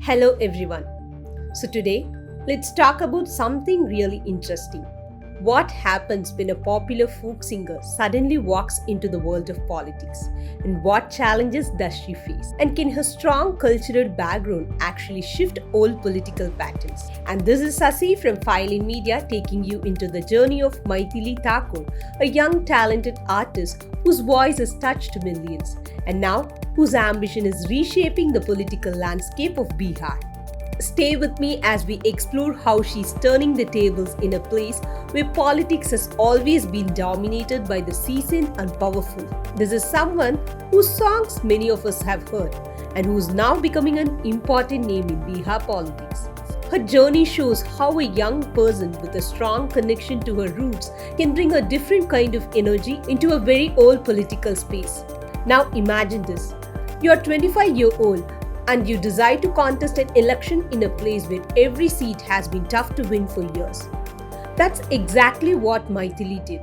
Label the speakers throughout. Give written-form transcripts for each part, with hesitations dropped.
Speaker 1: Hello everyone. So today, let's talk about something really interesting. What happens when a popular folk singer suddenly walks into the world of politics? And what challenges does she face? And can her strong cultural background actually shift old political patterns? And this is Sasi from Filin Media taking you into the journey of Maithili Thakur, a young talented artist whose voice has touched millions, and now whose ambition is reshaping the political landscape of Bihar. Stay with me as we explore how she's turning the tables in a place where politics has always been dominated by the seasoned and powerful. This is someone whose songs many of us have heard and who's now becoming an important name in Bihar politics. Her journey shows how a young person with a strong connection to her roots can bring a different kind of energy into a very old political space. Now imagine this. You're 25-year-old and you decide to contest an election in a place where every seat has been tough to win for years. That's exactly what Maithili did.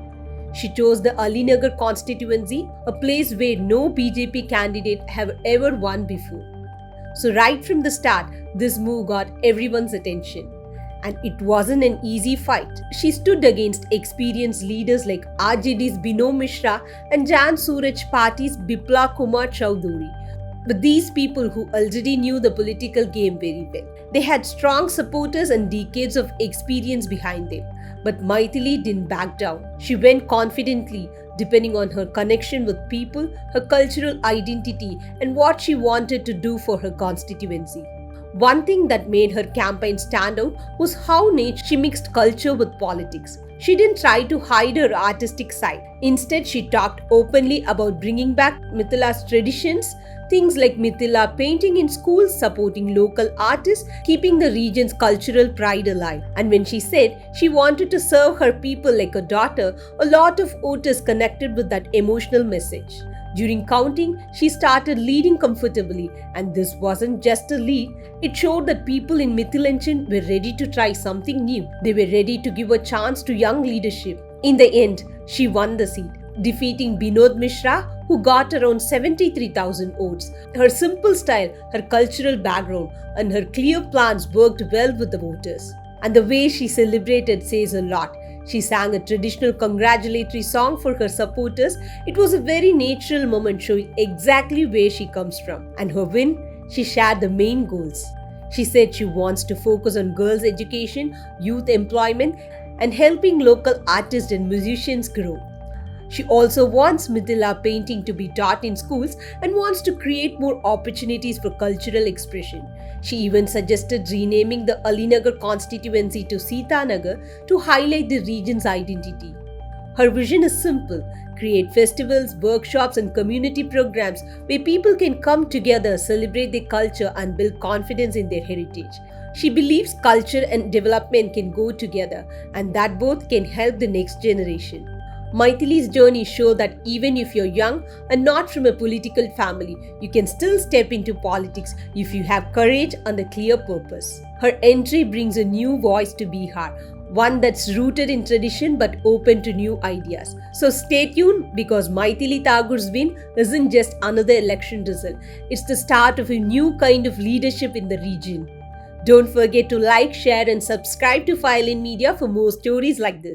Speaker 1: She chose the Alinagar constituency, a place where no BJP candidate have ever won before. So right from the start, this move got everyone's attention. And it wasn't an easy fight. She stood against experienced leaders like RJD's Bino Mishra and Jan Suraj Party's Bipla Kumar Chowdhury. But these people who already knew the political game very well. They had strong supporters and decades of experience behind them. But Maithili didn't back down. She went confidently, depending on her connection with people, her cultural identity, and what she wanted to do for her constituency. One thing that made her campaign stand out was how she mixed culture with politics. She didn't try to hide her artistic side. Instead, she talked openly about bringing back Mithila's traditions, things like Mithila painting in schools, supporting local artists, keeping the region's cultural pride alive. And when she said she wanted to serve her people like a daughter, a lot of voters connected with that emotional message. During counting, she started leading comfortably, and this wasn't just a lead, it showed that people in Mithilanchan were ready to try something new. They were ready to give a chance to young leadership. In the end, she won the seat, defeating Binod Mishra, who got around 73,000 votes. Her simple style, her cultural background, and her clear plans worked well with the voters. And the way she celebrated says a lot. She sang a traditional congratulatory song for her supporters. It was a very natural moment showing exactly where she comes from. And her win, she shared the main goals. She said she wants to focus on girls' education, youth employment, and helping local artists and musicians grow. She also wants Mithila painting to be taught in schools and wants to create more opportunities for cultural expression. She even suggested renaming the Alinagar constituency to Sitanagar to highlight the region's identity. Her vision is simple: create festivals, workshops, and community programs where people can come together, celebrate their culture, and build confidence in their heritage. She believes culture and development can go together and that both can help the next generation. Maithili's journey shows that even if you're young and not from a political family, you can still step into politics if you have courage and a clear purpose. Her entry brings a new voice to Bihar, one that's rooted in tradition but open to new ideas. So stay tuned, because Maithili Thakur's win isn't just another election result. It's the start of a new kind of leadership in the region. Don't forget to like, share, and subscribe to Filin Media for more stories like this.